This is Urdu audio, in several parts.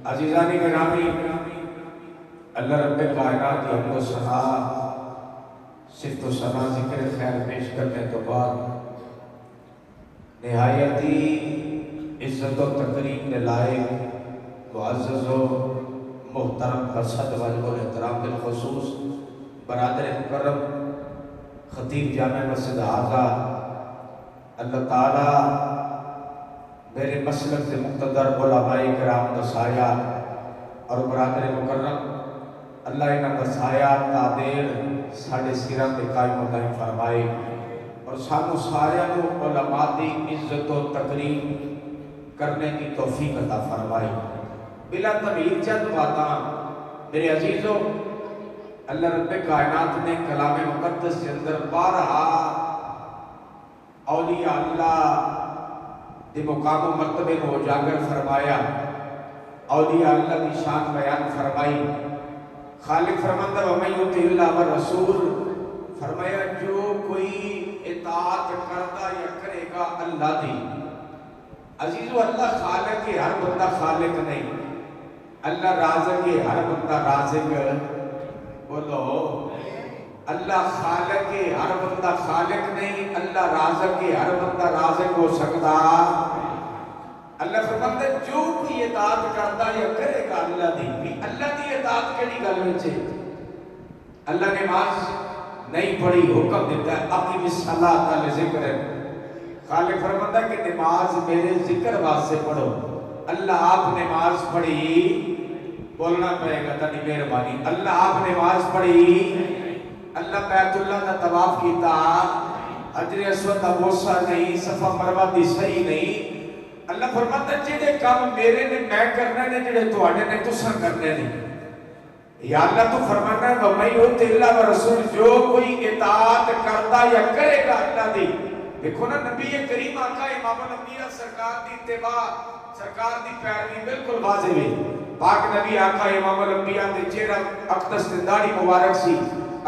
عزیزان گرامی، اللہ رب کائنات کی حمد و ثنا، صفت و ثنا، ذکر خیر پیش کرنے تو بعد نہایتی عزت و تکریم کے لائق معزز و محترم برصد واجب الاحترام بالخصوص برادر مکرم خطیب جامع مسجد اعظہ، اللہ تعالیٰ میرے مسلک سے مقتدر علماء کرام دا سایہ اور برادر مکرم اللہ انہاں دا سایہ تعدیر ساڑھے سیرہ دے قائم و دائم فرمائے اور سانو سارے کو علماء دی عزت و تکریم کرنے کی توفیق عطا فرمائے۔ بلا تمہید چند باتاں میرے عزیزوں، اللہ رب کائنات نے کلام مقدس کے اندر بارہا اولیاء اللہ دی مقام و مرتبے کو اجاگر فرمایا، اولیاء اللہ دی شان بیان فرمائی۔ خالق فرماندہ وَمَن يُطِعِ اللَّهَ وَالرَّسُولَ، فرمایا جو کوئی اطاعت کرتا یا کرے گا اللہ دی۔ عزیزو، اللہ خالق ہے، ہر بندہ خالق نہیں۔ اللہ رازق ہے، ہر بندہ رازق۔ بولو، اللہ خالق ہے، ہر بندہ خالق نہیں۔ اللہ رازق ہے، ہر بندہ رازق ہو سکتا۔ اللہ فرماتا ہے جو کوئی اطاعت کرتا یا کرے گا اللہ دی بھی، اللہ دی اطاعت کیڑی گل وچ ہے؟ اللہ نے نماز نہیں پڑھی، حکم دیتا ہے اقیم الصلاۃ لذکر۔ خالق فرماتا ہے کہ نماز میرے ذکر واسطے پڑھو۔ اللہ آپ نماز پڑھی، بولنا پڑے گا تانی مہربانی، اللہ آپ نماز پڑھی، اللہ بیت اللہ دا طواف کیتا، حجر اسود دا بوسہ نہیں، صفا مروہ دی صحیح نہیں۔ اللہ فرماتا ہے جڑے کام میرے نے میں کرنے نے، جڑے تواڈے نے تساں کرنے نے۔ یا اللہ تو فرمانا ہے وَمَن يُطِعِ اللَّهَ وَالرَّسُولَ، جو کوئی اطاعت کرتا یا کرے گا اللہ دی۔ دیکھو نا، نبی کریم آقا امام الانبیاء سرکار دی اتباع، سرکار دی پیروی بالکل واضح ہے۔ پاک نبی آقا امام الانبیاء دے چہرہ اقدس تے داڑھی مبارک سی،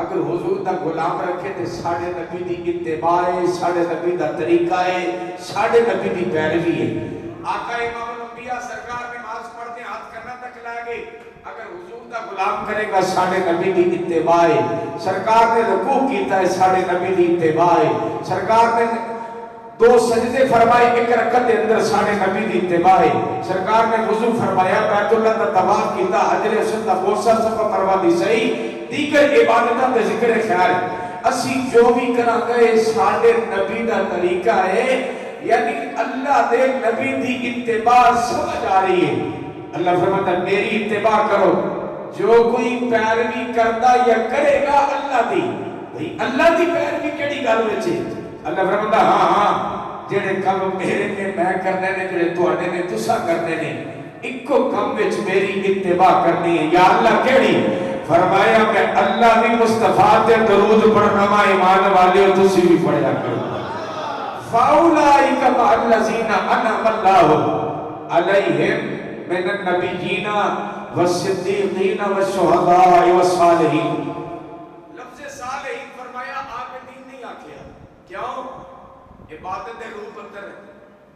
اگر حضور دا غلام رکھے تے ساڑھے نبی دی اتباع ہے، ساڑھے نبی دا طریقہ ہے، ساڑھے نبی دی پیروی ہے۔ آقا امام الانبیاء سرکار نماز پڑھتے ہاتھ کرنا تک لائے گے، اگر حضور دا غلام کرے گا ساڑھے نبی دی اتباع ہے۔ سرکار نے رکوع کیتا ہے، ساڑھے نبی دی اتباع ہے۔ سرکار نے 2 سجدے فرمائے، 1 رکعت دے اندر ساڑھے نبی دی اتباع ہے۔ سرکار نے وضو فرمایا، بیت اللہ دا طواف کیتا، حجر اسود دا بوسہ، صفا مروہ دی صحیح، دیگر عبادتاں تے ذکر خیر۔ اسی جو بھی کراں گے ساڑھے نبی دا طریقہ ہے، یعنی اللہ دے نبی دی اتباع سمجھ آ رہی ہے۔ اللہ فرماتا ہے میری اتباع کرو، جو کوئی پیروی کرتا یا کرے گا اللہ دی۔ بھئی اللہ دی پیروی کیڑی گل وچ ہے؟ اللہ فرماتا ہاں ہاں، جڑے کم میرے نے میں کرنے نے، جڑے تواڈے نے تساں کرنے نے، اکو کم وچ میری اتباع کرنی ہے۔ یا اللہ کیڑی؟ فرمایا میں اللہ بھی مصطفیٰ تے درود پڑھنا وا، ایمان والے ہو تسی بھی پڑھیا کرو۔ فَأُولَٰئِكَ مَعَ الَّذِينَ أَنْعَمَ اللَّهُ عَلَيْهِمْ مِنَ النَّبِيِّينَ وَالصِّدِّيقِينَ وَالشُّهَدَاءِ وَالصَّالِحِينَ۔ لفظ صالحین فرمایا عابدین نہیں آکھیا، کیوں؟ عبادت دے روپ اندر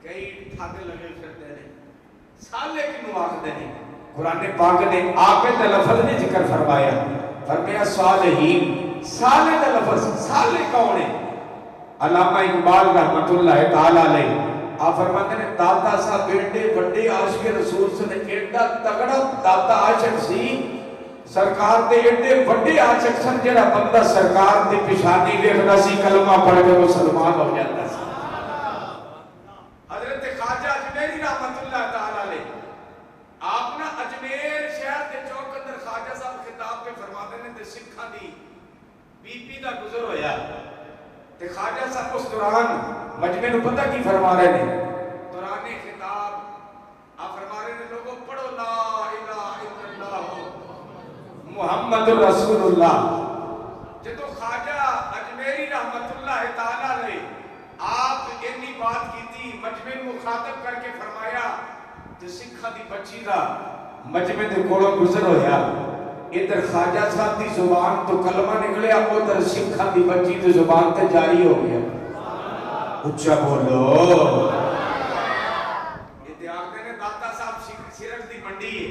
کئی ٹھگ لگے پھرتے ہیں، صالح کنوں آکھدے ہیں؟ قرآن پاک نے عابد دا لفظ نے ذکر فرمایا، فرمایا صالحین، صالح دا لفظ، صالح کون ہے؟ علامہ اقبال رحمت اللہ تعالی علیہ آپ فرماتے ہیں داتا صاحب بیٹے بڑے عاشق رسول سے ایڈا تگڑا داتا عاشق سی، سرکار دے ایڈے بڑے عاشق سن جڑا بندہ سرکار دی پیشانی ویکھدا سی کلمہ پڑھ کے مسلمان ہو جاتا سی۔ حضرت خواجہ اجمیری رحمت اللہ تعالی علیہ آپ نا اجمیر شہر دے چوک اندر خواجہ صاحب خطاب پہ فرماتے ہیں تے سکھاں دی بی پی دا گزر ہویا تے خواجہ صاحب اس دوران مجمع نو پتہ کی فرما رہے ہیں؟ دوران خطاب آپ فرما رہے ہیں لوگوں پڑھو لا الہ الا اللہ محمد رسول اللہ۔ جدو خواجہ اجمیری رحمت اللہ تعالی علیہ آپ اتنی بات کی تھی، مجمع مخاطب کر کے فرمایا تے سکھا دی بچی دا مجمع دے کولوں گزر ہویا، ادھر خواجہ صاحب دی زبان تو کلمہ نکلیا، ادھر سکھا دی بچی دی زبان تے جاری ہو گیا۔ اچھا بولو، یہ دیکھتے ہیں داتا صاحب سرک دی منڈی ہے،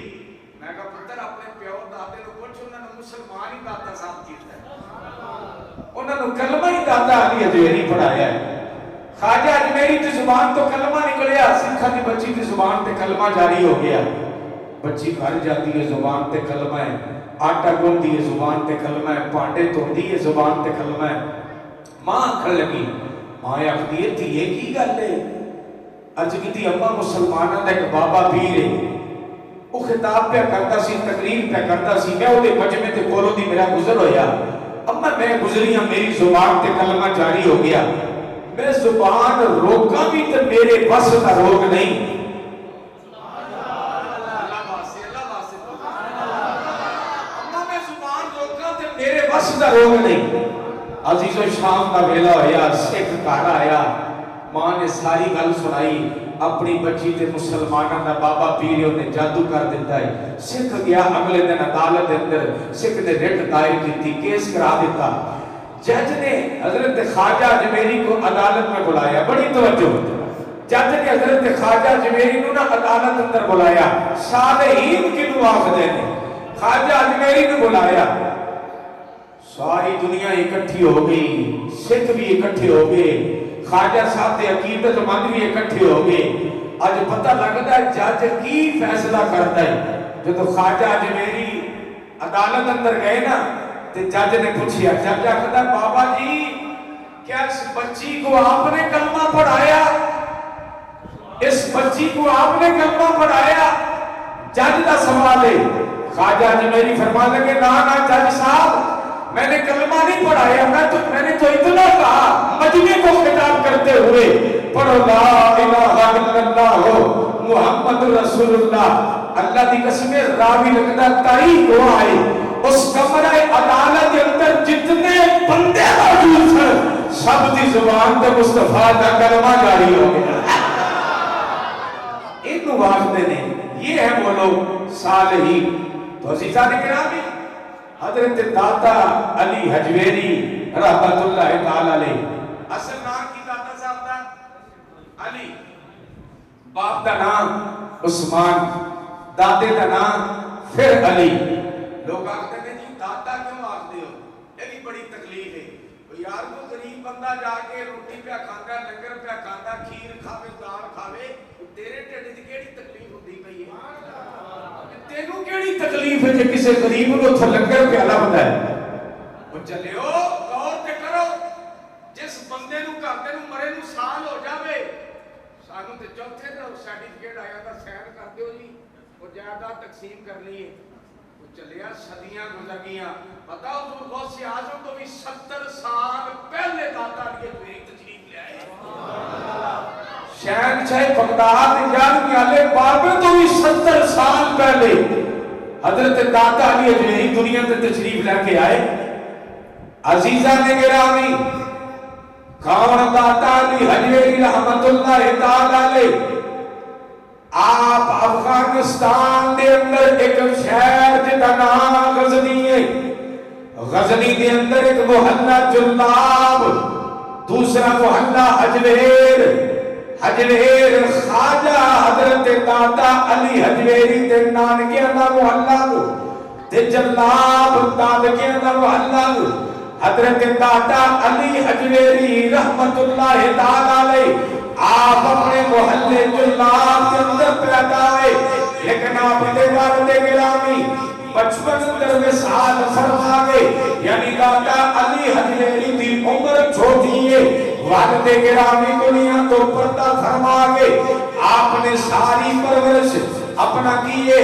میں کہا پتر اپنے پیو دادے نو پوچھ انہاں نے مسلمان ہی داتا صاحب کیتا ہے، انہاں نے کلمہ ہی داتا علی حجویری پڑھایا ہے۔ خواجہ اجمیری کی زبان تو کلمہ نکلیا، سکھا دی بچی کی زبان تے کلمہ جاری ہو گیا۔ بچی گھر جاتی ہے زبان تے کلمہ ہے، آٹا گوندی ہے زبان تے کلمہ ہے، پانڈے دھوندی ہے زبان تے کلمہ ہے۔ ماں آکھن لگی، ماں آکھدی ہے تھی یہ کی گل ہے؟ اج کیتی اماں مسلماناں دا ایک بابا پیر ہے، وہ خطاب پہ کرتا سی، تقریر پہ کرتا سی، میں وہ دے مجمع تے کولوں دی میرا گزر ہویا، اماں میں گزری ہوں، میری زبان تے کلمہ جاری ہو گیا، میں زبان روکا بھی تے میرے بس کا روک نہیں۔ اماں میں زبان روکا تے میرے بس کا روک نہیں۔ عزیزو شام کا ویلا ہویا، سکھ گھر آیا، ماں نے ساری گل سنائی، اپنی بچی تے مسلمانوں دا بابا پیر نے جادو کر دیتا ہے۔ سکھ گیا اگلے دن عدالت دے اندر، سکھ نے رٹ دائر کیتی، کیس کرا دیتا۔ جج نے حضرت خواجہ اجمیری کو عدالت میں بلایا، بڑی توجہ، جج نے حضرت خواجہ اجمیری کو نا عدالت اندر بلایا، صالحین کی نواف دینے، خواجہ اجمیری کو بلایا، ساری دنیا اکٹھی ہو گئی، سکھ بھی اکٹھے ہو گئے، خواجہ صاحب دے عقیدت مند بھی اکٹھے ہو گئے۔ آج پتہ لگتا ہے جج کی فیصلہ کرتا ہے۔ جو تو خواجہ اجمیری عدالت اندر گئے نا، تو جج نے پوچھیا، جج کہتا بابا جی کیا اس بچی کو آپ نے کلمہ پڑھایا؟ اس بچی کو آپ نے کلمہ پڑھایا؟ جج کا سوال ہے۔ خواجہ اجمیری فرمانے لگے نا جج صاحب میں نے کلمہ نہیں پڑھایا، میں نے تو اتنا کہا مجمع کو خطاب کرتے ہوئے پڑھو لا الہ الا اللہ محمد رسول اللہ۔ اللہ دی قسم راوی لگتا تاریخ ہوا ہے، اس کمرہ عدالت کے اندر جتنے بندے موجود تھے سب دی زبان تے مصطفیٰ کا کلمہ جاری ہو گیا۔ ان واسطے نے یہ ہے وہ لوگ صالحین۔ تو عزیزان گرامی، حضرت داتا علی حجویری رحمت اللہ تعالی علیہ، اصل نام کی داتا صاحب دا علی، باپ دا نام عثمان، دادے دا نام پھر علی۔ لوگ آگتے ہیں جی داتا کیوں آگتے ہو؟ یہ بھی بڑی تکلیف ہے۔ یار کو غریب بندہ جا کے روٹی پہ کھاندہ، لنگر پہ کھاندہ، کھیر کھاوے، دار کھاوے، تیرے ٹیڑے دی کیڑی تکلیف ہوتی پئی ہے؟ تینوں کیڑی تکلیف ہے جے کسے غریب کو تھا لنگر پہ علا بندہ ہے؟ وہ چلے ہو غور تے کرو، جس بندے نو کرتے نو مرے نو سال ہو جاوے، سانو تے چوتھے دا سرٹیفکیٹ آیا تھا سین کر دیو جی، وہ جائیداد تقسیم کر لیے۔ وہ چلیا صدیاں گزر گیاں، بتاؤ تو غوث اعظم تو بھی 70 سال پہلے داتا علی حجویری تشریف لے آئے۔ شہنشاہ بغداد یاد والے بابے تو بھی 70 سال پہلے حضرت داتا علی حجویری دنیا تے تشریف لے کے آئے۔ عزیزان گرامی، کون داتا علی حجویری رحمت اللہ تعالی علیہ؟ آپ افغانستان دے اندر ایک شہر جدا نام غزنی ہے، غزنی دے اندر ایک محلہ جلاب، دوسرا محلہ حجویر، حجویر خواجہ حضرت داتا علی حجویری تے نانکیاں دا محلہ، تے جلاب دادکیاں دا محلہ، حضرت داتا علی حجویری رحمت اللہ تعالی علیہ۔ آپ اپنے محلے جلاب کے اندر پیدا ہے، لیکن آپ دے والد گرامی بچپن اندر وصال فرما گئے، یعنی داتا علی حجویری دی عمر چھوٹی ہے، والد گرامی دنیا تو پردہ فرما گئے۔ آپ نے ساری پرورش اپنا کیے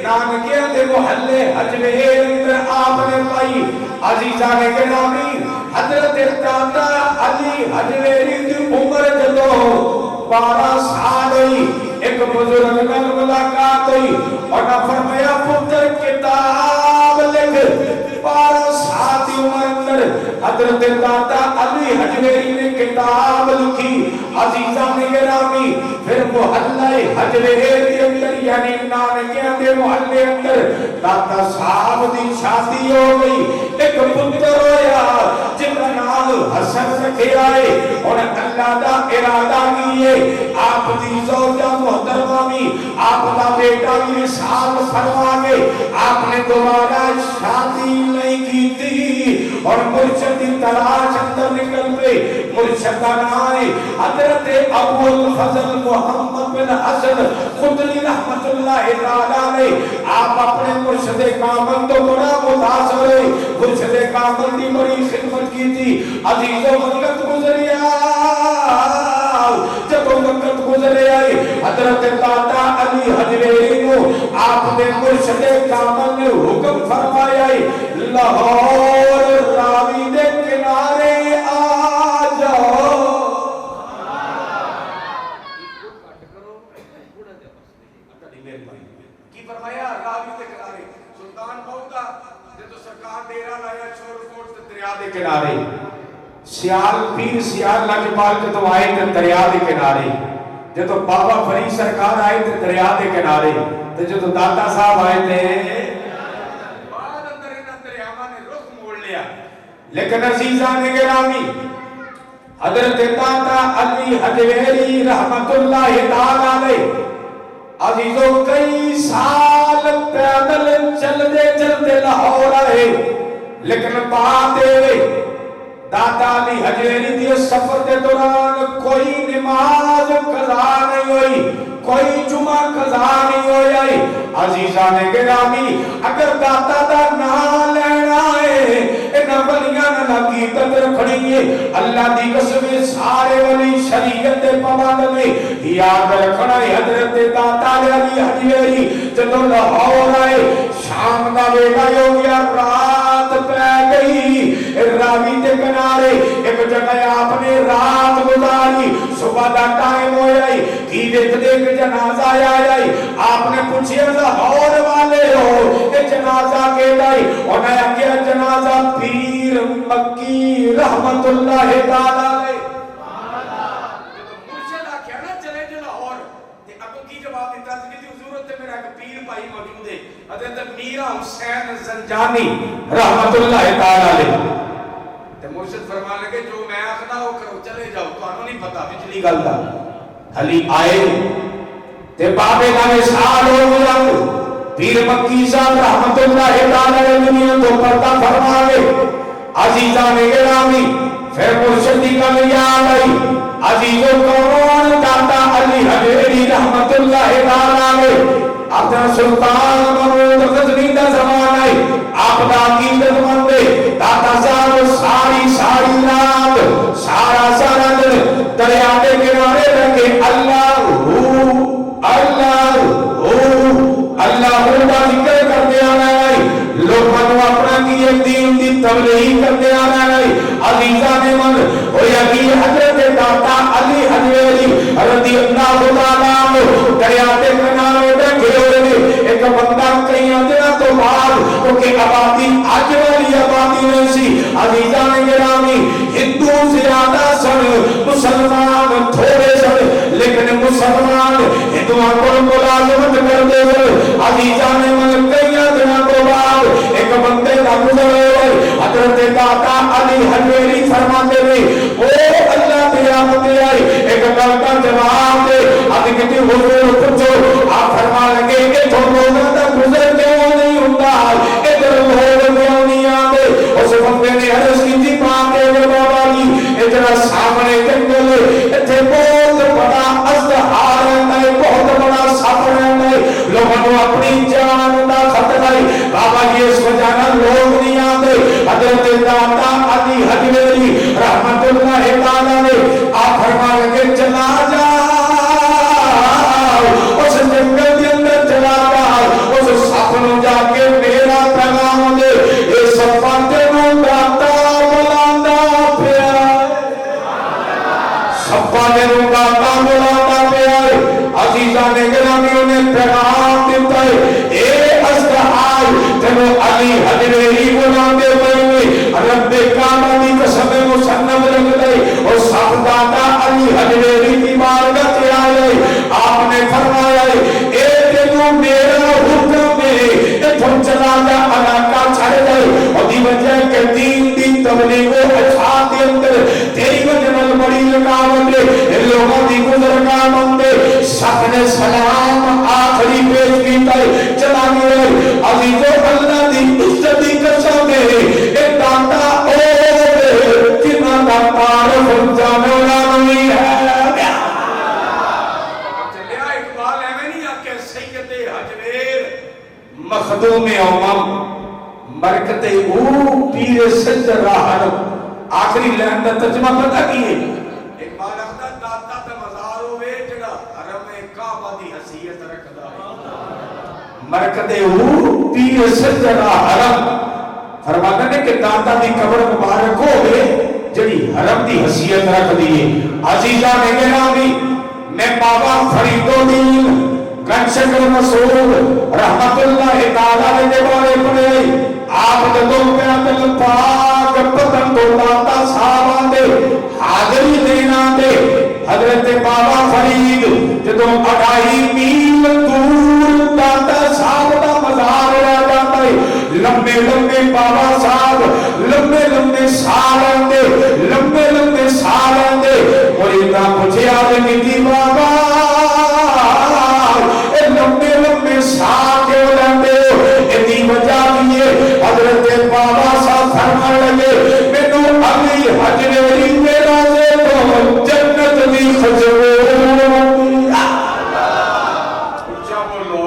نانکیاں دے محلے حجویر اندر آپ نے پائی۔ عزیزان گرامی، حضرت داتا علی حجویری دی عمر جدو 12 سال ہوئی، ایک بزرگ نال ملاقات ہوئی اور نہ فرمایا پتر کتاب لکھ۔ 12 سال دی عمر اندر حضرت داتا علی حجویری نے کتاب لکھی۔ عزیزان گرامی، پھر محلہ حجویر کے اندر یعنی نانکیاں دے محلے اندر داتا صاحب دی شادی ہو گئی، ایک پتر ہویا جن کا نام حسن رکھے آئے، اور اللہ دا ارادہ کیے آپ دی زوجہ محترمہ بھی آپ کا بیٹا بھی سال فرما کے آپ نے دوبارہ شادی نہیں کی تھی اور مرشد کی تلاش اندر نکل گئی. مرشد کا نام ہے حضرت ابو الفضل محمد بن حسن خدلی رحمت اللہ تعالیٰ علیہ. آپ اپنے مرشد کامل تو بڑا متاثر ہے. مرشد کامل کی بڑی خدمت کی تھی. عزیزوں وقت گزریا جب وقت گزرے آئی حضرت داتا علی حجویری کو آپ نے مرشد کامل نے حکم فرمایا لاہور راوی دے کنارے آ جاؤ. کی فرمایا راوی دے کنارے سلطان بہتا جب سرکار ڈیرا لایا چھوڑ کوٹ دریا دے کنارے سیال پیر سیال لاجپال جب آئے تھے دریا دے کنارے جب بابا فرید سرکار آئے تھے دریا دے کنارے تو جب داتا صاحب آئے تھے بعد اندر دریاواں نے رخ موڑ لیا. لیکن عزیزان گرامی حضرت داتا علی حجویری رحمت اللہ تعالیٰ علیہ عزیزوں کئی سال پیدل چلتے لاہور آئے. لیکن بات داتا علی حجویری دی سفر کے دوران کوئی نماز قضا نہیں ہوئی, کوئی جمعہ قضا نہیں ہوئی. عزیزان گرامی اگر داتا دا نام لینا ہے انہاں ولیاں نہ حقیقت رکھنی ہے. اللہ دی قسم سارے ولی شریعت دے پابند نے یاد رکھنا ہے. حضرت داتا علی حجویری جدوں لاہور آئے شام دا ویلا ہو گیا رات پہ گئی. راوی دے کنارے ایک جگہ آپ نے رات گزاری. صبح دا ٹائم ہو جائی کی دیکھ دیکھ جنازہ آئی. آپ نے پوچھیا لاہور والے ہو کہ جنازہ کے لائی انہیں کیا جنازہ پیر مکی رحمت اللہ تعالیٰ علیہ. مرشد آکھیا نا چلے جو لاہور تے ابو کی جواب دیتا تھی کہ حضور تے میرا ایک پیر بھائی موجود ہے حضرت میرا حسین زنجانی رحمت اللہ تعالیٰ علیہ. تے مرشد فرمان لگے جو میں آخنا ہو کرو چلے جاؤ تو انہوں نہیں پتا پچھلی گل دا. علی آئے تے بابے کا وصال ہو گیا. پیر مکی صاحب رحمت اللہ تعالیٰ علیہ دنیا تو پردہ فرما گئے. عزیزان گرامی پھر مرشد کی گل یاد آئی. عزیزوں کون داتا علی حجویری رحمت اللہ تعالیٰ علیہ اپنا سلطان محمود غزنی دا زمان آئی. آپ دا عقیدت مندے داتا صاحب ساری رات سارا دن دریا دے کنارے رکھے اللہ دا ذکر کرتے آنا ہے. لوگوں کو اپنا کی دین دی تبلیغ کرتے آنا ہے. عزیزان من ہویا کہ حضرت داتا علی حجویری رضی اللہ تعالیٰ عنہ دریا دے کنارے رکھے ہوئے. ایک بندہ کئی دنوں تو بعد کیونکہ آبادی اج والی آبادی نہیں سی. عزیزان گرامی ہندو زیادہ سن مسلمان تھوڑے سن لیکن مسلمان ہندوؤں کو ملازمت کرتے ہوئے. عزیزان من کئی دنوں تو بعد ایک بندے کا گزر ہوئے. حضرت داتا علی حجویری فرماتے ہوئے او اللہ قیامت آئی ایک گل کا جواب دے. اب کہتے حضور پوچھو آپ فرما لگے کہ تم لوگوں کا گزر کیوں نہیں ہوتا ادھر لوگ کیوں نہیں آتے. اس بندے نے عرض کی تھی بات ہے بابا جی ادھر سامنے جنگل اتنے بہت بڑا ازدہار ہے بہت بڑا سپ رہتا ہے لوگوں کو اپنی جان کا خطرہ ہے. بابا جی اس وجہ لوگ نہیں آتے. حضرت داتا علی حجویری رحمت اللہ تعالیٰ نے آپ فرما لگے چلا جا اس جنگل کے اندر چلا جا اس سپ نو جا کے میرا پیغام دے. یہ سپا تینوں داتا بلاندا پیا سپا تینوں داتا بلاندا پیا. عزیزان گرامی انہیں پیغام دیتا ہے اے ازدہار تینوں علی حجویری بلاندے پئے رب کعبہ دی قسم مصنف رکھ دے اور سب داتا علی حجویری کی بارگاہ تے آئے. آپ نے فرمایا اے تینوں میرا حکم ہے اتھوں چلا جا علاقہ چھڑ جائے اور دی وجہ کہ دین دی تبلیغ و اشاعت کے اندر تیری وجہ نال بڑی رکاوٹ ہے لوگوں دی گزر کا مندے سب نے سلام مخدوم امم مرکت او پیر سجد راہن. آخری لائن دا ترجمہ پتہ کی ہے؟ ایک بار اخدا داتا تے مزار ہوئے جڑا حرم کعبہ دی حیثیت رکھدا ہے. مرکت او پیر سجد راہن فرماتا ہے کہ داتا دی قبر مبارک ہوئے جڑی حرم دی حیثیت رکھ دیئے. عزیزان گرامی میں بابا فرید الدین گنشکر مسعود رحمت اللہ تعالی دے بارے پڑھے. آپ جدوں بیت پاک پتن تو داتا صاحب دے حاضری دینا دے حضرت بابا فرید جدوں 2.5 میل دور داتا صاحب دا مزار رہ جاتا ہے. لمبے لمبے بابا صاحب لمبے لمبے سال آندے لمبے لمبے سال آندے. مریداں پوچھے آدھے کی بابا اے لمبے لمبے سال کیوں لیندے ہو؟ اتنی وجہ دیئے حضرت بابا صاحب فرمان لگے مینوں علی حجویری میرا سے تو جنت دی خجرو. اچھا بولو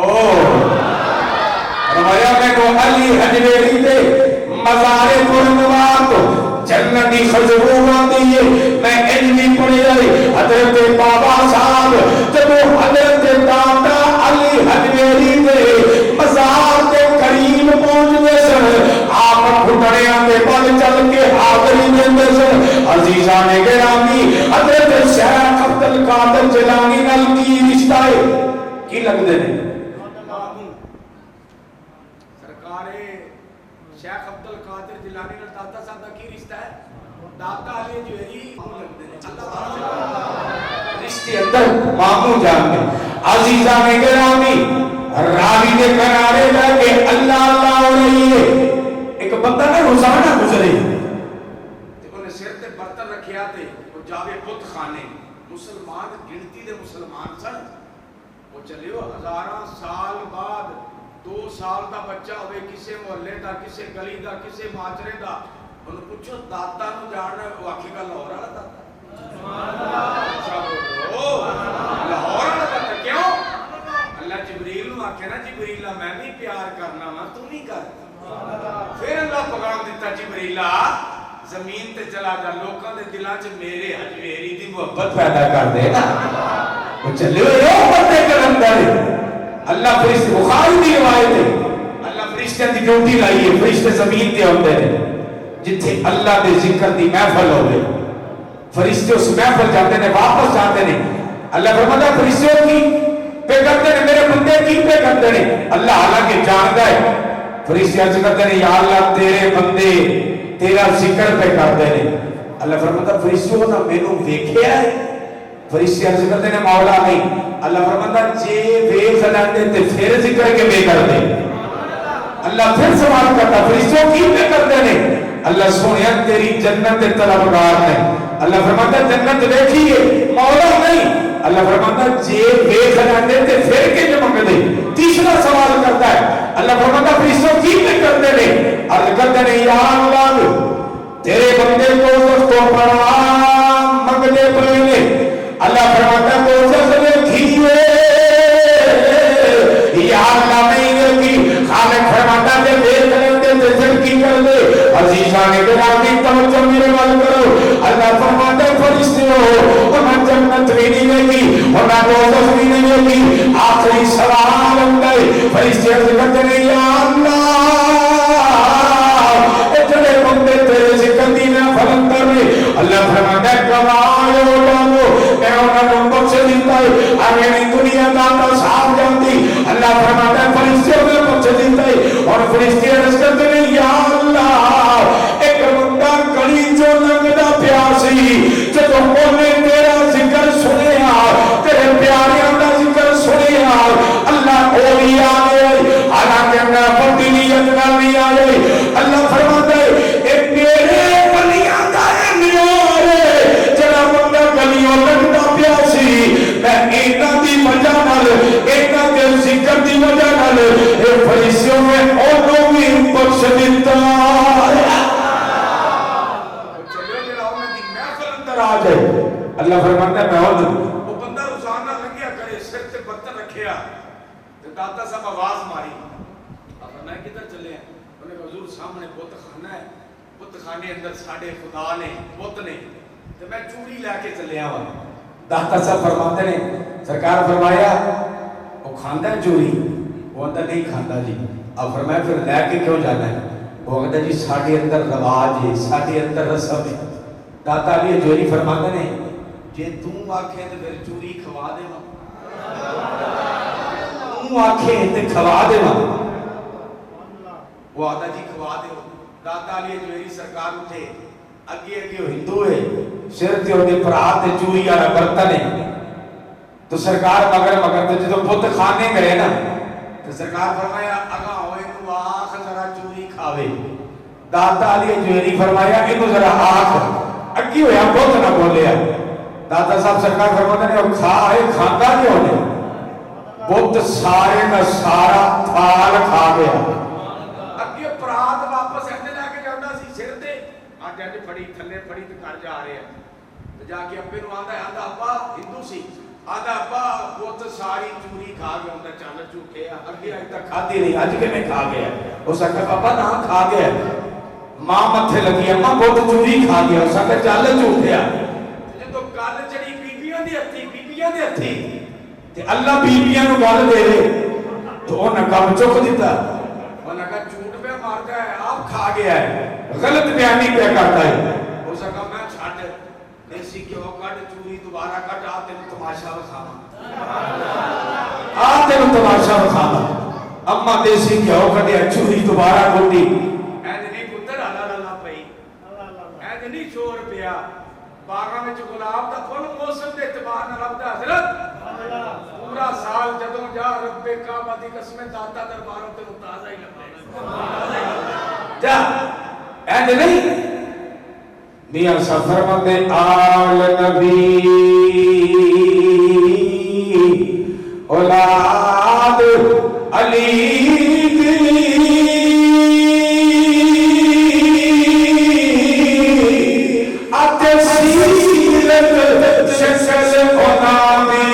روایا مینوں علی حجویری دے مزار پرنوار تو جنت دی خجرو آندی ہے. میں علمی پڑھی رہی حضرت بابا صاحب جب حضرت داتا علی حجویری دے مزار کے قریب پہنچنے سن آپ گھٹنیاں دے پل چل کے حاضری دیندے سن. عزیزان گرامی حضرت شیخ عبد القادر جیلانی نال کی رشتہ ہے کی لگدے نے؟ سرکار شیخ عبد القادر جیلانی نال داتا صاحب دا کی رشتہ ہے؟ داتا علی حجویری رشتے اندر ماموں جان میں. عزیزان گرامی راوی دے کنارے جا کے اللہ اللہ ہو رہی ہے. ایک بندہ نے روزانہ گزرے انہیں سر تے برتن رکھیا تے وہ جاوے بت خانے مسلمان گنتی دے مسلمان سن. وہ چلے ہو 1000 سال بعد 2 سال دا بچہ ہوئے کسے محلے دا کسے گلی دا کسے معاشرے دا انہوں پوچھو داتا نو جاننا ہے وہ آکھے گا لاہور والا داتا. لاہور والا داتا کیوں؟ اللہ جبریل نو آکھے نا جبریلہ میں بھی پیار کرنا وا تو نہیں کرتا. پھر اللہ پیغام دیتا جبریلہ زمین تے چلا جا لوکاں دے دلاں چ میرے حجویری دی محبت پیدا کر دے نا. وہ چلے ہوئے بندے کلندر اللہ فرشتے بخاری دی روایت ہے اللہ فرشتے دی ڈیوٹی لائی ہے. فرشتے زمین تے ہوندے ہیں جتھے اللہ دے ذکر دی محفل ہوئے فرشتے اس محفل جاتے ہیں واپس جاتے ہیں. اللہ فرماتا ہے فرشتے کی پہ کرتے ہیں میرے بندے کی پہ کرتے ہیں. اللہ حالانکہ جانتا ہے فرشتے عرض کرتے ہیں یا اللہ تیرے بندے تیرا ذکر پہ کرتے ہیں. اللہ فرماتا ہے فرشتوں نے مینوں ویکھیا ہے. فرشتے عرض کرتے ہیں مولا نہیں. اللہ فرماتا ہے جے ویکھ لیندے تے پھر ذکر کے بے کر دے. اللہ پھر سوال کرتا فرشتوں کی پہ کرتے ہیں. اللہ سونیا تیری جنت طلبگار ہے. اللہ فرماتا ہے جنت دیکھیے مولا نہیں. اللہ فرماتا ہے جے ویکھ لیندے تے پھر کے جو منگ دے. تیسرا سوال کرتا ہے اللہ فرماتا ہے فرشتوں کی پہ کرتے ہیں. عرض کرتے ہیں یا اللہ تیرے بندے کو تو بڑا منگنے پڑے. اللہ فرماتا ہے کوشش دیکھیے یا اللہ نہیں دیکھی. خالق فرماتا ہے دیکھ لیندے تے پھر کی کر دے. عزیزان گرامی توجہ میرے وال کرو. اللہ فرماتا ہے فرشتوں انہاں جنت بھی نہیں دیکھی انہاں دوزخ بھی نہیں دیکھی. آخری سوال ہوتا ہے فرشتے عرض کرتے ہیں یا اللہ جڑے بندے تیرے ذکر دی محفل اندر نے اللہ فرماتا ہے گواہ ہو جاؤ میں انہاں کو بخش دیتا ہے. آگے نہیں دنیا داتا صاحب جاندی. اللہ فرماتا ہے فرشتوں نے بخش دیتا ہے. اور فرشتے عرض کرتے ہیں یا اللہ ایک بندہ گلی جو لنگدا پیاسی جدوں انہیں تیرا ذکر سنیا تیرے پیاریاں دا ذکر سنیا اللہ اولیاء آئے حالانکہ میں فضیلیت نال نہیں آئے. اللہ فرماتا ہے اے میرے بلیاں دا معیار ہے. جڑا بندہ گلیوں لنگدا پیاسی میں انہاں دی وجہ نال انہاں دے ذکر دی وجہ نال اے فرشتوں نے انہوں بھی بخش دیتا. اللہ فرماتا ہے میں وہ بندہ روزانہ لگیا کرے سر تے برتن رکھیا تے داتا صاحب آواز ماری سامنے بت خانہ ہے، بت خانے اندر ساڈے خدا نے بت نے، تے میں چوری لے کے چلیا وا. داتا صاحب فرماتے نے سرکار فرمایا وہ کھاندا ہے چوری؟ وہ آندا نہیں کھاندا جی. اب فرمایا پھر لے کے کیوں جانا ہے؟ وہ آندا جی ساڈے اندر رواج ہے، ساڈے اندر رسم ہے. داتا علی جوہری فرماتے نے جے توں آکھے تے پھر چوری کھوا دیواں، توں آکھے تے کھوا دیواں. وہ آتا جی کھوا دیو. داتا علی جوہری سرکار اٹھے، اگے اگے وہ ہندو ہے، سر تے اودے پرات تے چوری والا برتن ہے. تو سرکار مگر تو جدو بت خانے گئے نا تو سرکار فرمایا اگاں ہوئے تو آخ ذرا چوری کھاوے. داتا علی جوہری فرمایا انہوں ذرا آخ اگی ہویا بت نہ بولیا. داتا صاحب سرکار فرماتے ہیں وہ کھائے کھاندہ کیوں نے؟ بت سارے کا سارا تھال کھا گیا. اگے پرات واپس اندے لے کے جانا سی سر تے آج اج پڑی تھلے پڑی تے گھر جا رہے ہیں. تو جا کے ابے نو آندا ابا ہندو سی، آدھا ابا بت ساری چوری کھا گیا. ہوتا چل چکے اگے اج تک کھادی نہیں، اج کے میں کھا گیا. اس آخر پاپا نہ کھا گیا. ماں متھے لگی اما بت چوری کھا گیا. اس آخر چل چوکیا. جدو گل چڑی بیبیاں دی ہتھی، بیبیاں دی ہتھی تے اللہ بیبیاں نو گل دے تو انہاں کم چک دیتا. انہاں کہا جھوٹ پہ مارتا ہے، آپ کھا گیا ہے، غلط بیانی پہ کرتا ہے. اس آخر میں چھٹ دیسی کیوں کٹ چوری دوبارہ کٹ آ تین تماشا بکھاما، آ تین تماشا بکھاما. اما دیسی کیوں کٹیا چوری دوبارہ کٹی. اینج نہیں پتر اللہ اللہ پئی، اینج نہیں شور پیا. باغاں وچ گلاب دا پھل موسم دے اعتبار نال لبدا حضرت پورا سال جدوں جا رب کعبہ دی قسم داتا درباروں تے تازہ ہی لبے. جا اینج نہیں میاں سفر مندے آل نبی اولاد علی آتے سیرت شکل اونامی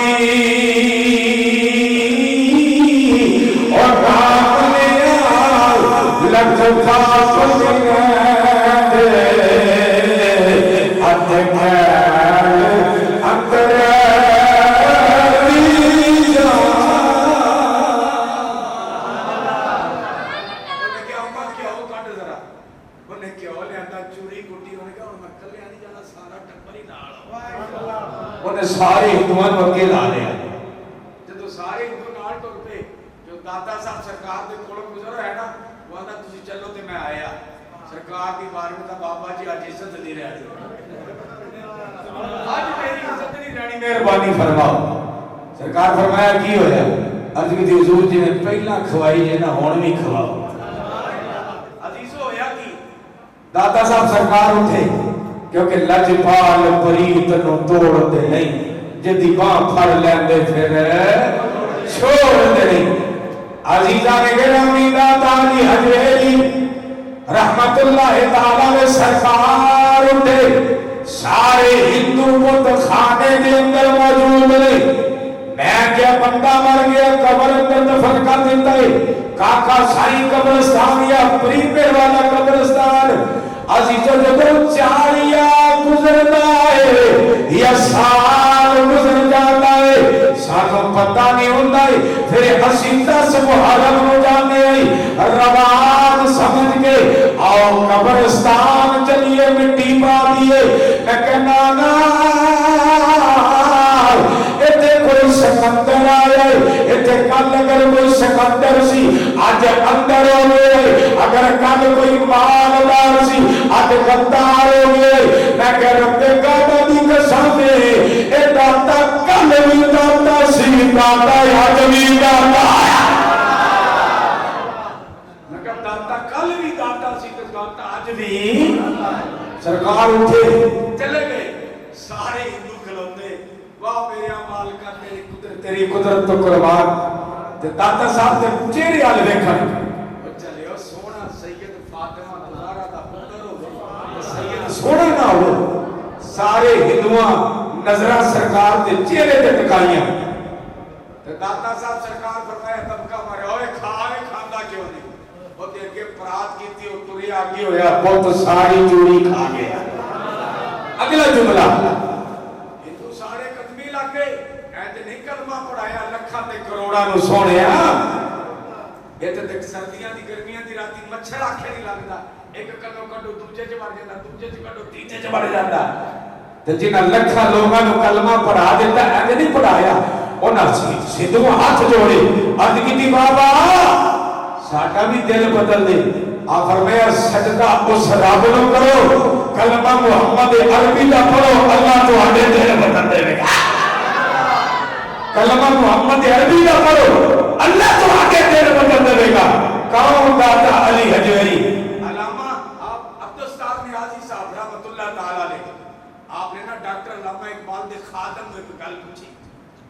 اور آنے لگتا پتنگے سارے ہندوان وکے لا لیا. جدو سارے ہندو نال ٹر پے جو داتا صاحب سرکار دے کول گزر ہے نا وہ آندا تسی چلو تے میں آیا. سرکار دی بارگاہ دا بابا جی اج عزت نہیں رہی، اج میری عزت نہیں رہنی، مہربانی فرماؤ. سرکار فرمایا کی ہویا؟ عرض کی حضور جی نے پہلا کھوائی جے نا ہن بھی کھواؤ. عزیزو ہویا کی داتا صاحب سرکار اٹھے کیونکہ لجپال پریت نو توڑ دے نہیں، جدی باں پھڑ لیندے پھر چھوڑ دے نہیں. عزیزان گرامی داتا علی حجویری رحمت اللہ تعالیٰ میں سرکار اٹھے. سارے ہندو بت خانے دے اندر موجود نہیں. میں کیا بندہ مر گیا قبر اندر دفن کر دیتا ہے. کاکا سائی قبرستان یا پریپے والا قبرستان عزیزو جدو چاریا گزرنا ہے یا سال گزر جاتا ہے سانو پتہ نہیں ہوتا ہے. پھر اسی 10 محرم ہو جانے ہیں رواج سمجھ کے آؤ قبرستان چلیے مٹی پا دیے. میں کہنا نا ایتے کوئی سکندر آئے، ایتے کل اگر کوئی سکندر سی آج اندر ہو گئے، اگر کل کوئی مالدار سی آج غدار ہو گئے. میں کہ رب کعبہ دی قسم اے داتا کل بھی داتا سی، داتا آج بھی داتا آیا. میں کہ داتا کل بھی داتا سی، داتا آج بھی. سرکار اٹھے چلے گئے. سارے ہندو کھلوتے واہ میرے مالکہ تیری قدرت تو قربان. داتا صاحب دے چہرے والے ویکھن چلے او سونا سید فاطمہ زہرا دا پتر ہو سید سونا نہ ہو. سارے ہندوواں نظراں سرکار دے چہرے تے ٹکائیاں. تے داتا صاحب سرکار فرمایا طبقہ مارے اوے کھاوے کھاندا کیوں نہیں؟ وہ دے کے پرات کی تھی اور تری آگی ہویا بہت ساری چوڑی کھا گیا. اگلا جملہ ہندو سارے قدمی لگ گئے ایسے نہیں کلمہ پڑھایا لکھاں تے کروڑاں نو سونیا. یہ تو دیکھ سردیاں دی گرمیاں دی راتی مچھر آکھے نہیں لگتا. ایک کدو کڈو دوجے چ بڑھ جاندا دوجے چ کڈو تیجے چ بڑھ جاندا. تے جنہاں لکھاں لوگاں نو کلمہ پڑھا دیتا ایسے نہیں پڑھایا. انہاں سیدھوں ہاتھ جوڑے عرض کیتی بابا ساڈا بھی دل بدل دے. آپ فرمایا سجدہ اس رب نو کرو کلمہ محمد عربی دا پڑھو اللہ تہاڈے دل بدل دے گا. کلمہ محمد عربی دا پڑھو اللہ تہاڈے دل بدل دے گا. کون داتا علی حجویری علامہ آپ عبدالستار نیازی صاحب رحمۃ اللہ تعالی علیہ آپ نے نا ڈاکٹر علامہ اقبال دے خادم میں گل پوچھی.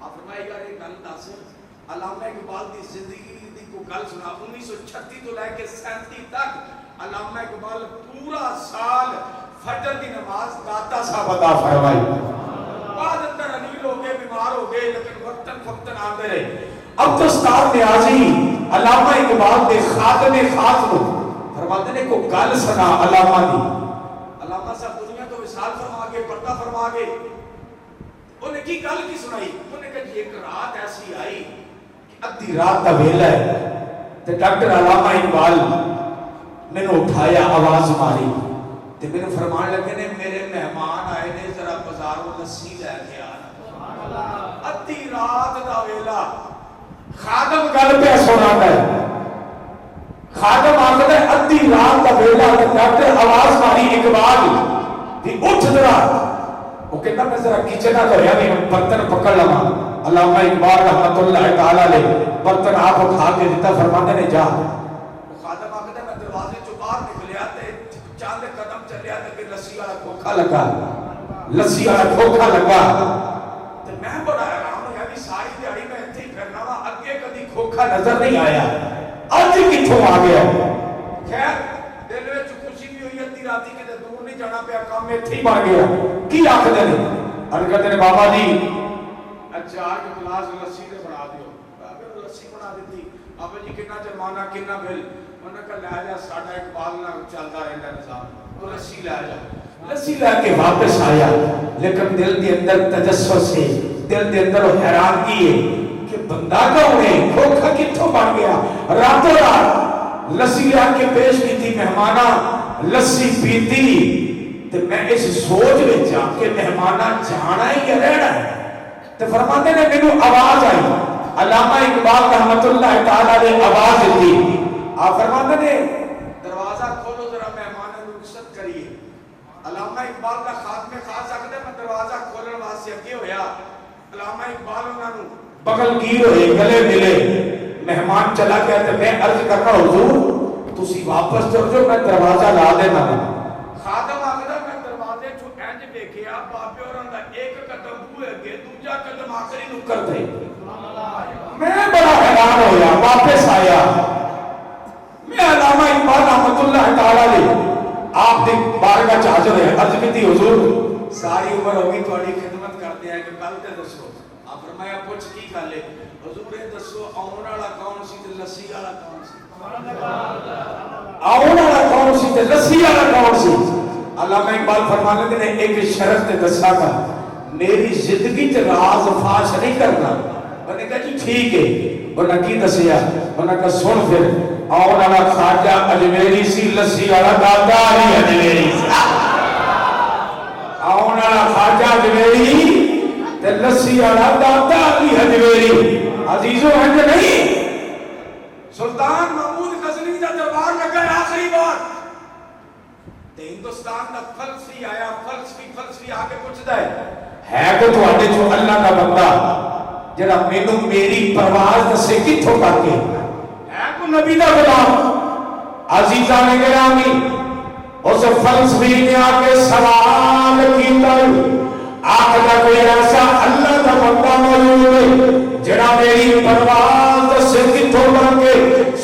آپ فرمائے یار ایک گل دس علامہ اقبال دی زندگی دی کو گل سنا. 1936 تو لے کے 37 تک علامہ اقبال پورا سال فجر دی نماز داتا صاحب ادا فرمائی. بعد اندر انیل ہو گئے بیمار ہو گئے لیکن وقتاً فقتاً آتے رہے. عبدالستار نیازی علامہ اقبال دے خادم خاص کو فرماتے نے کو گل سنا علامہ دی. علامہ صاحب دنیا تو وصال فرما گئے پردہ فرما گئے. انہیں کی گل کی سنائی. انہیں کہا جی ایک رات ایسی آئی کہ ادھی رات کا ویلا ہے تے ڈاکٹر علامہ اقبال میں نے اٹھایا آواز ماری تے میں نے فرمان لگے نے میرے مہمان آئے نے ذرا بازاروں لسی لے کے آنا. ادھی رات دا ویلا خادم گل پہ سناتا ہے. خادم آتا ہے ادھی رات کا ویلا تے ڈاکٹر آواز ماری اقبال کہ اٹھ ذرا. وہ کہتا میں ذرا کچن تو ہے نہیں برتن پکڑ لما. علامہ اقبال رحمۃ اللہ تعالی علیہ برتن آپ اٹھا کے دیتا فرماتے نے جا. وہ خادم آتا ہے میں دروازے چوں باہر نکلیا تے چاند قدم چلیا تے کہ لسی والا کھوکھا لگا. لسی والا کھوکھا لگا تے میں بڑا حیران ہو گیا کہ ساری دیہڑی میں ایتھے ہی پھرنا وا اگے کبھی کھوکھا نظر نہیں آیا اج کتھوں آ گیا. خیر دل وچ خوشی بھی ہوئی ادھی راتی کہ دور نہیں جانا پیا کام ایتھے ہی بن گیا. کی آکھدے نے کہتے نے بابا جی چار کے گلاس لسی دے بنا دیو. بابے نے لسی بنا دیتی. بابا جی کتنا جرمانہ کتنا بل. انہوں نے کہا لے جا ساڈا اقبال نہ چلتا رہتا نظام تو لسی لے جا. لسی لے کے واپس آیا لیکن دل کے اندر تجسس ہے دل کے اندر حیرانگی ہے کہ بندہ کون ہے کھوکھا کتھوں بن گیا. راتوں رات لسی لے کے پیش کی تھی مہمانہ لسی پیتی تے میں اس سوچ وچ آ کہ مہمانہ جانا ہے یا رہنا ہے. تے فرماتے نے مینوں آواز آئی. علامہ اقبال رحمۃ اللہ تعالی علیہ آواز دی. آپ فرماتے نے دروازہ کھولو ذرا مہمانوں کو رخصت کریے. علامہ اقبال کا خاتمے خاص آکھدا میں دروازہ کھولن واسطے اگے ہویا. علامہ اقبال انہاں نوں بغل گیر ہوئے گلے ملے. مہمان چلا گیا تے میں عرض کرنا حضور تسی واپس چل جاؤ میں دروازہ لا دینا. خادم آکھدا میں دروازے چوں انج ویکھیا بابے ہوراں دا ایک قدم بوئے اگے دوجا قدم آخری نکر تے. میں بڑا حیران ہویا واپس آیا. میں علامہ اقبال رحمۃ اللہ تعالی علیہ آپ دی بارگاہ چ حاضر ہے. عرض کیتی حضور ساری عمر ہو گئی تہاڈی خدمت کردے ہیں کہ کل تے دسو. آپ فرمایا پوچھ کی گل ہے. حضور یہ دسو آون والا کون سی تے لسی والا کون سی. آون والا کون سی تے لسی والا کون سی. علامہ اقبال فرماتے ہیں ایک شرط تے دسا گا میری زندگی تے راز فاش نہیں کرنا. میں نے کہا جی ٹھیک ہے. انہاں کی دسیا انہاں کہا سن پھر آون والا خواجہ اجمیری سی لسی والا دادا علی اجمیری سی. آون والا خواجہ اجمیری تے لسی والا دادا علی اجمیری. عزیزو ہنج نہیں سلطان محمود غزنوی دا دربار لگا ہے آخری بار تے ہندوستان دا فلسفی آیا. فلسفی آ کے پوچھدا ہے کہ تواڈے چوں اللہ دا بندہ جڑا مینوں میری پرواز دسے کتھوں کر کے ہے کو نبی دا غلام. عزیزاں نے گرامی اس فلسفی نے آ کے سوال کیتا آخدا کوئی ایسا اللہ دا بندہ موجود ہے جڑا میری پرواز دسے کتھوں کر کے.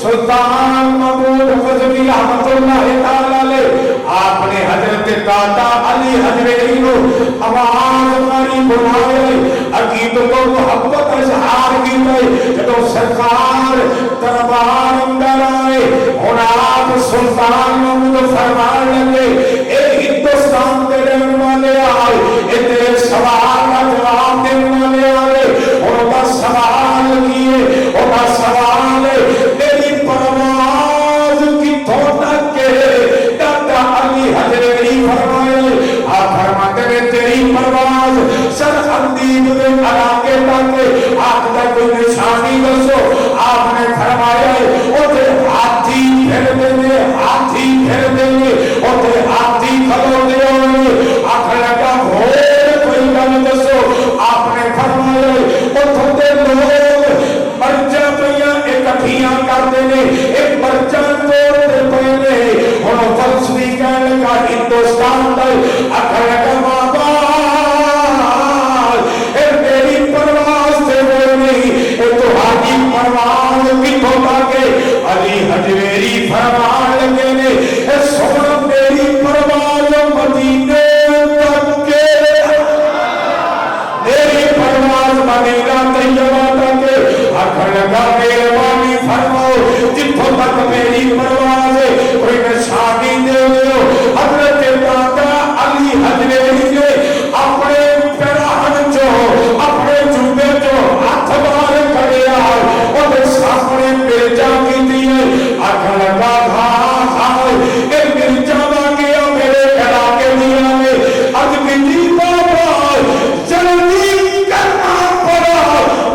سلطان محمود غزنوی رحمۃ اللہ تعالی علیہ آپ نے حضرت دادا علی حجویری کو آواز ماری بلائے عقیدت کو محبت اظہار کی. جب سرکار دربار اندر آئے سلطان محمود فرمان لگے اے ہندوستان کے رہنے والے آئے اے تیرے سوال کا جواب دینے والے آئے اور کا سوال کیے اور کا سوال ہے میری پرواز کی تھوڑک کے دادا علی حضرت فرمائے آپ فرماتے ہیں تیری پرواز سرحدی میں علاقے تک آپ کا کوئی نشانی دسو آپ نے فرمایا اوتے ہاتھی پھر دیں ہاتھی پھر دیں اوتے ہاتھی کھلو دے آخر لگا گھوڑے کوئی گل دسو آپ نے فرمایا اوتے لوگ مرچا پہ اکٹھیاں کرتے ہیں ایک مرچا توڑتے پہلے انہوں فلسفی کہنے لگا ہندوستان تک آخر لگا بابا میری پرواز سے وہ نہیں تمہاری پرواز بھی ہوتا کہ علی حجویری فرمان لگے نے سونا میری پرواز مدینے تک کے میری پرواز مدینہ طیبہ تک آخر لگا مہربانی فرماؤ جتوں تک میری پرواز ہے کوئی نشانی دے دو حضرت دادا علی حجویری نے اپنے پیراہن جو اپنے جوبے جو ہاتھ بار کھڑے آئے اور سامنے مرجا کی دیئے آخر لگا ایک مرجا با گیا میرے علاقے دیا میں اج میری بابا جلدی کرنا پڑا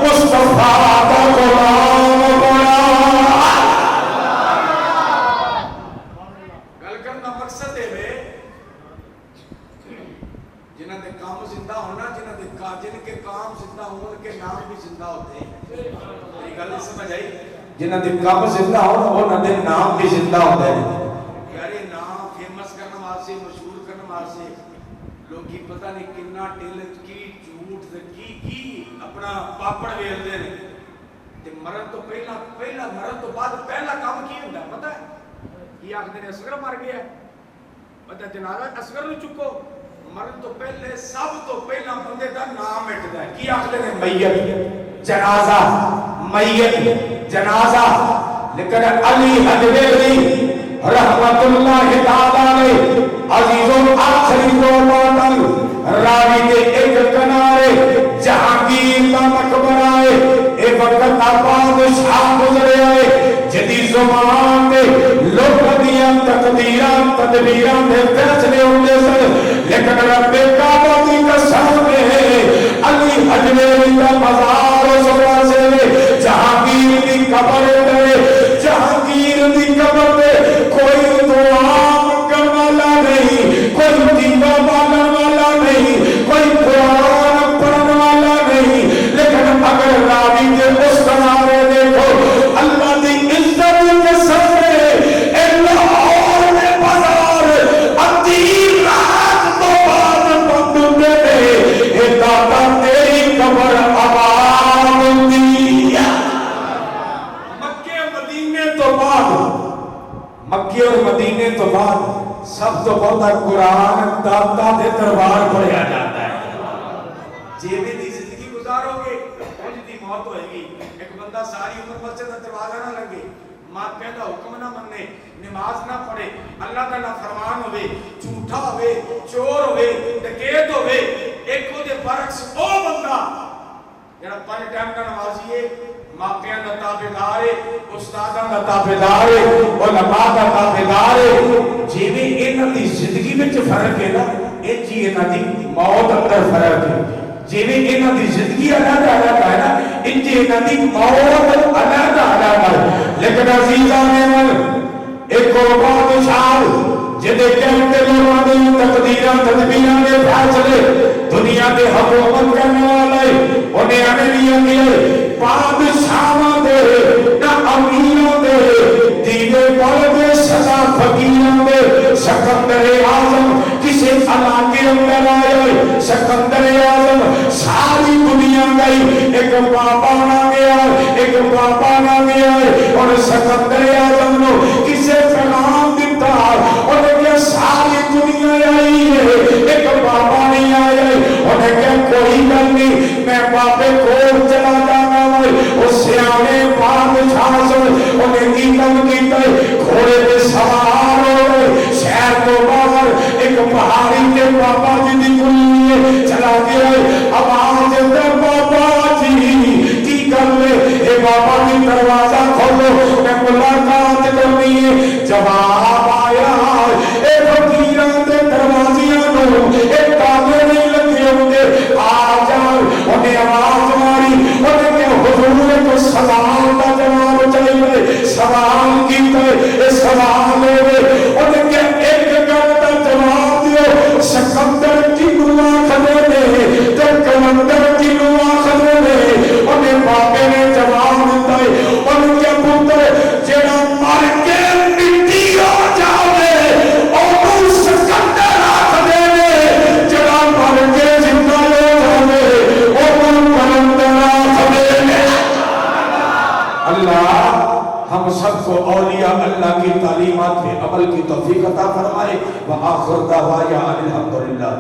مصطفیٰ کا غلام بڑا گل کرنا مقصد ہے جنہاں دے کام زندہ ہونا جن کے کام زندہ ہوں ان کے نام بھی زندہ ہوتے ہیں یہ گل سمجھ آئی جنہاں دے کام زندہ ہونا انہاں دے نام بھی زندہ ہوتے ہیں یار یہ نام فیمس کرنا واسطے مشہور کرنا واسطے لوگ کی پتہ نہیں کتنا ٹیلنٹ کی جھوٹ کی اپنا پاپڑ ویلدے نے تے مرن تو پہلا مرن تو بعد پہلا کام کی ہوندا پتہ ہے یہ آخدے نے اصغر مر گیا پتہ جنازہ اصغر نو چکو مرن تو پہلے سب تو پہلا بندے دا نام مٹ گیا کی آخدے نے میت جنازہ میت جنازہ لیکن علی حجویری رحمت اللہ تعالی عزیزوں آخری دو ماتل راوی کے ایک کنارے جہانگیر کا مقبرہ ہے ایک وقت آباد شاہ گزرے آئے جدی زمان دے لوگ دیاں تقدیران تدبیران دے فیصلے ہوندے سن لیکن رب کعبہ کی قسم ہے علی حجویری کا مزار و سبا سے جہانگیر دی قبر دے جہانگیر دی قبر دے کوئی دعا مانگن والا نہیں کوئی دیوہ مانگن والا نہیں کوئی قرآن پڑھن والا نہیں لیکن اگر راوی کے اس کنارے دیکھو اللہ دی عزت کے سامنے اے لاہور میں بازار ادھی رات تو بعد بند دے اے دادا تیری قبر آباد دیا مکے مدینے تو بعد مکے اور مدینے تو بعد سب تو بہت قرآن دادا دے دربار پڑھیا جاتا ہے جیویں دی زندگی گزارو گے انج دی موت ہوئے گی ایک بندہ ساری عمر مسجد کا دروازہ نہ لگے ماں پہلا حکم نہ مننے نماز نہ پڑھے اللہ کا نافرمان ہوئے جھوٹا ہوئے چور ہوئے ڈکیت ہوئے ایک کو دے برعکس او بندہ جڑا 5 ٹائم کا نمازی ہے ماپیاں دا تابعدار ہے استاداں دا تابعدار ہے علماء دا تابعدار ہے جیویں انہاں دی زندگی وچ فرق ہے نا اے جی انہاں دی موت اندر فرق ہے جیویں انہاں دی زندگی الگ الگ ہے نا ان جی انہاں دی موت الگ الگ ہے لیکن عزیزان من ایک بادشاہ جدے کہتے لوگوں دی تقدیراں تدبیراں دے فیصلے دنیا دے حکومت کرنے والے انہیں انہیں لیا بادشاہاں دے نہ امیروں دے دینے والے دے سزا فقیروں دے سکندر اعظم کسی علاقے اندر آئے سکندر اعظم ساری دنیا گئی ایک بابا نہ گیا ایک بابا نہ گیا اور سکندر اعظم نو کسے پیغام دیتا انہیں کیا ساری دنیا آئی ہے ایک بابا نہیں آئے انہیں کیا کوئی گل نہیں میں بابے کو چلا جانا اس سیانے بادشاہ سے انہیں کی کم کی گھوڑے پہ سوار جواب آیا اے فقیراں دے دروازیاں نو اے تالے نہیں لگے ہوندے آ جان انہیں آواز ماری انہیں کہ حضور کو سوال دا جواب چاہیے سوال کیتا اے سوال لے انہیں کہ ایک گل دا جواب دیو سکندر کنو آخدے نے تے کلندر کنو آخدے نے انہیں بابے نے جواب دیتا ہے انہیں کہ پتر جڑا مر کے مٹی ہو جاوے اور سکندر آخدے نے جڑا مر کے زندہ ہو جاوے اور کلندر آخدے نے اللہ ہم سب کو اولیاء اللہ کی تعلیمات پہ عمل کی توفیق عطا فرمائے وآخر دعوانا الحمدللہ